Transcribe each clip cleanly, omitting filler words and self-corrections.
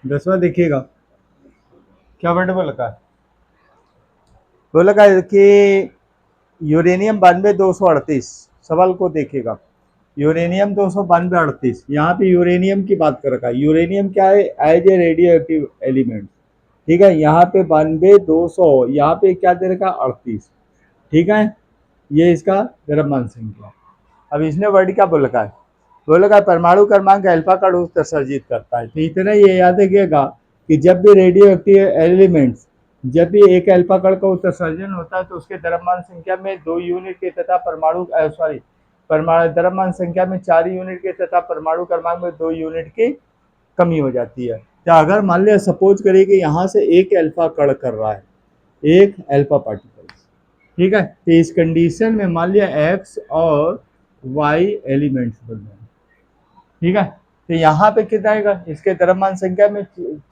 10वां देखिएगा क्या वर्ड बोला का, बोला का कि यूरेनियम 92 238। सवाल को देखिएगा, यूरेनियम 292 38, यहाँ पे यूरेनियम की बात कर रखा है। यूरेनियम क्या है? As a radioactive element. ठीक है, यहाँ पे 92 200, यहाँ पे क्या दे रखा है? 38। ठीक है, ये इसका द्रव्यमान संख्या। अब इसने वर्ड क्या बोल रखा है? बोल रखा है परमाणु क्रमांक अल्फा का उत्सर्जित करता है। तो इतना ये याद रखिएगा कि जब भी रेडियो एक्टिव एलिमेंट्स, जब भी एक अल्फा कण का उत्सर्जन होता है तो उसके द्रव्यमान संख्या में 2 यूनिट के तथा परमाणु सॉरी परमाणु द्रव्यमान संख्या में 4 यूनिट के तथा परमाणु क्रमांक में 2 यूनिट की कमी हो जाती है। तो अगर मान लिया सपोज करिए कि यहाँ से एक अल्फा कण कर रहा है, एक अल्फा पार्टिकल, ठीक है, तो इस कंडीशन में मान लिया एक्स और वाई एलिमेंट्स बन रहे हैं। ठीक है, तो यहाँ पे कितना आएगा? इसके द्रव्यमान संख्या में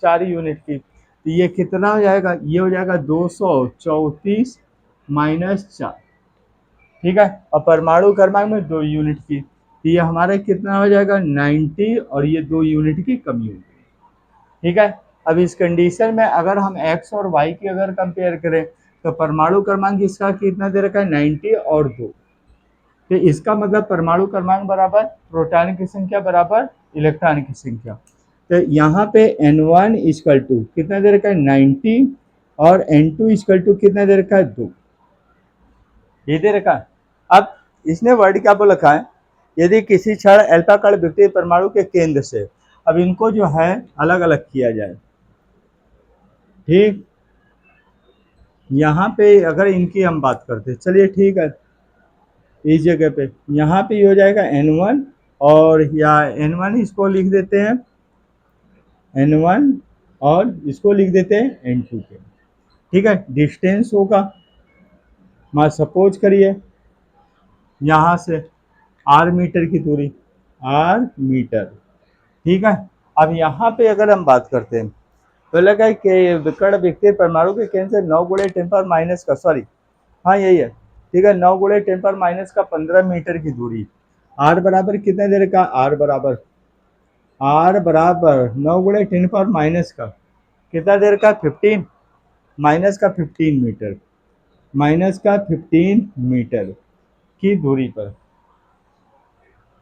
4 यूनिट की, तो ये कितना हो जाएगा? ये हो जाएगा 234 - 4। ठीक है, और परमाणु क्रमांक में 2 यूनिट की, तो ये हमारा कितना हो जाएगा? 90, और ये 2 यूनिट की कमी होगी। ठीक है, अब इस कंडीशन में अगर हम एक्स और वाई की अगर कंपेयर करें तो परमाणु क्रमांक इसका कितना दे रखा है? 90 और 2। तो इसका मतलब परमाणु क्रमांक बराबर प्रोटॉन की संख्या बराबर इलेक्ट्रॉन की संख्या। तो यहाँ पे N1 इक्वल टू कितना दे रखा है? 90, और N2 इक्वल टू कितना दे रखा है? 2। ये दे रखा है। अब इसने वर्ड क्या बोल रखा है? यदि किसी क्षण अल्फा कण विपरीत परमाणु के केंद्र से, अब इनको जो है अलग अलग किया जाए। ठीक, यहाँ पे अगर इनकी हम बात करते, चलिए ठीक है, इस जगह पे यहाँ पे हो जाएगा N1, और या N1 इसको लिख देते हैं N1, और इसको लिख देते हैं N2 पे। ठीक है, डिस्टेंस होगा, मान सपोज करिए यहाँ से R मीटर की दूरी, R मीटर। ठीक है, अब यहाँ पे अगर हम बात करते हैं तो लगा है कि विकर्ण व्यक्ति परमाणु के केंद्र से 9 × 10⁻⁻, का सॉरी, हाँ यही है। ठीक है, 9 × 10⁻⁻15 मीटर की दूरी। आर बराबर कितने देर का? आर बराबर 9 × 10⁻⁻, का कितना देर का? 15, माइनस का 15 मीटर, माइनस का 15 मीटर की दूरी पर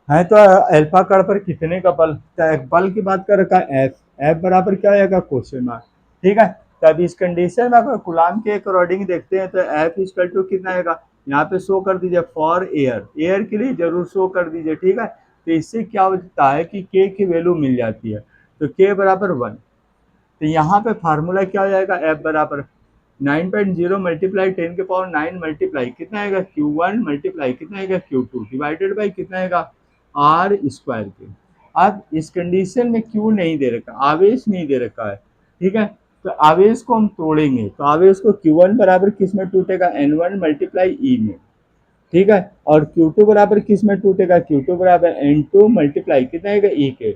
है। तो अल्फा कण पर कितने का बल? तो बल की बात कर रखा है एफ। एफ बराबर क्या आएगा? Question mark. ठीक है, तब इस कंडीशन में अगर कूलाम के अकॉर्डिंग देखते हैं तो एफ इक्वल टू कितना आएगा? यहाँ पे शो कर दीजिए फॉर एयर, एयर के लिए जरूर शो कर दीजिए। ठीक है, तो इससे क्या होता है कि के की वैल्यू मिल जाती है, तो के बराबर 1। तो यहाँ पे फार्मूला क्या हो जाएगा? एफ बराबर 9.0 मल्टीप्लाई 10⁹ मल्टीप्लाई कितना आएगा? Q1 मल्टीप्लाई कितना आएगा? Q2 डिवाइडेड बाई कितना आएगा? R स्क्वायर के। अब इस कंडीशन में Q नहीं दे रखा, आवेश नहीं दे रखा है। ठीक है, तो आवेश को हम तोड़ेंगे तो आवेश को Q1 बराबर किस में टूटेगा? N1 मल्टीप्लाई E में। ठीक है, और Q2 बराबर किस में टूटेगा? Q2 बराबर N2 मल्टीप्लाई कितना आएगा? E के।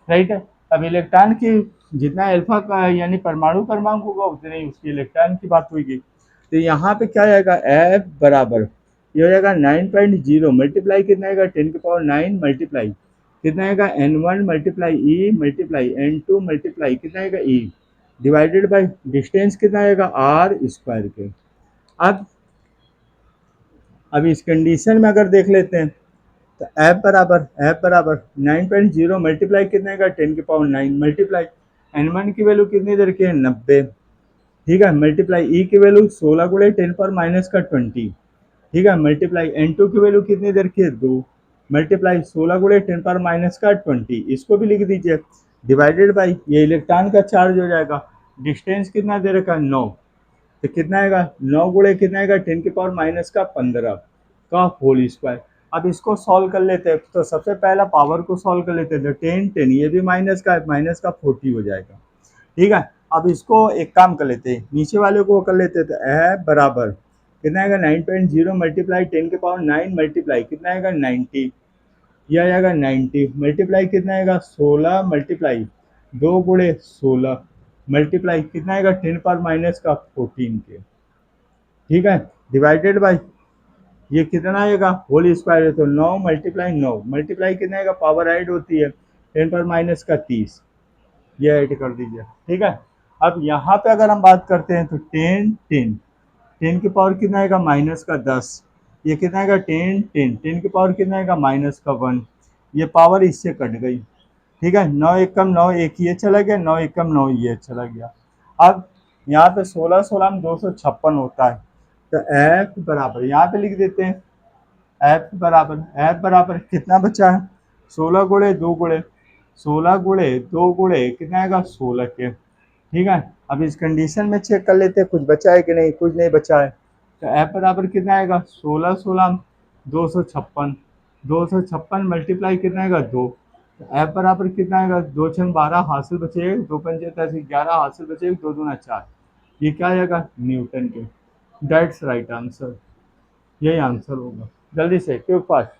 राइट है, अब इलेक्ट्रॉन की जितना अल्फा का यानी परमाणु क्रमांक होगा उतने ही उसकी इलेक्ट्रॉन की बात होगी। तो यहाँ पे क्या आएगा? एफ बराबर ये हो जाएगा 9.0 मल्टीप्लाई कितना आएगा? 10⁹ मल्टीप्लाई कितना आएगा? N1 multiply e multiply N2 multiply कितना आएगा? ई डिवाइडेड बाई डिस्टेंस कितना आएगा? आर स्क्वायर के। अब इस कंडीशन में अगर देख लेते हैं तो एफ बराबर 9.0 मल्टीप्लाई कितने का? 10⁹ मल्टीप्लाई N1 की वैल्यू कितनी दे रखी है? 90। ठीक है, मल्टीप्लाई ई की वैल्यू 16 × 10⁻⁻20। ठीक है, मल्टीप्लाई N2 की वैल्यू कितनी दे रखी है? 2 मल्टीप्लाई 16 × 10⁻⁻20, इसको भी लिख दीजिए डिवाइडेड बाई ये इलेक्ट्रॉन का चार्ज हो जाएगा। डिस्टेंस कितना दे रखा है? 9, तो कितना आएगा? 9 गुणे कितना आएगा? 10⁻⁻15 का होल स्क्वायर। अब इसको सॉल्व कर लेते हैं, तो सबसे पहला पावर को सॉल्व कर लेते हैं, तो 10 10 ये भी माइनस का 40 हो जाएगा। ठीक है, अब इसको एक काम कर लेते हैं, नीचे वाले को कर लेते हैं, तो एफ बराबर कितना आएगा? 9.0 मल्टीप्लाई 10⁻⁹ मल्टीप्लाई कितना आएगा? 90, यह आएगा 90 मल्टीप्लाई कितना आएगा? 16 मल्टीप्लाई 2 गुणे 16 मल्टीप्लाई कितना आएगा? 10⁻⁻14 के। ठीक है, डिवाइडेड बाई ये कितना आएगा? होल स्क्वायर है, तो 9 × 9 मल्टीप्लाई कितना आएगा? पावर ऐड होती है 10⁻⁻30। ये ऐड कर दीजिए, ठीक है। अब यहाँ पे अगर हम बात करते हैं तो 10 की पावर कितना आएगा, -10। ये कितना आएगा, 10 की पावर कितना आएगा, -1। ये पावर इससे कट गई, ठीक है। 9 एकम 9, एक ये चला गया, 9 एकम 9 ये चला गया। अब यहाँ पे 16 16 में 256 होता है, तो एफ बराबर यहाँ पे लिख देते हैं, एफ बराबर कितना बचा है, 16 गुणे 2 गुणे कितना आएगा, 16 के, ठीक है। अब इस कंडीशन में चेक कर लेते हैं कुछ बचा है कि नहीं, कुछ नहीं बचा है, तो एफ बराबर कितना आएगा, 16 16 256, 256 मल्टीप्लाई कितना आएगा, 2। तो एफ बराबर कितना आएगा, 2 छंग 12 हासिल बचे, 2 पंजे 11 हासिल बचे, 2 दूना 4। ये क्या आएगा, न्यूटन के। दैट्स राइट आंसर, यही आंसर होगा। जल्दी से क्यों फास्ट।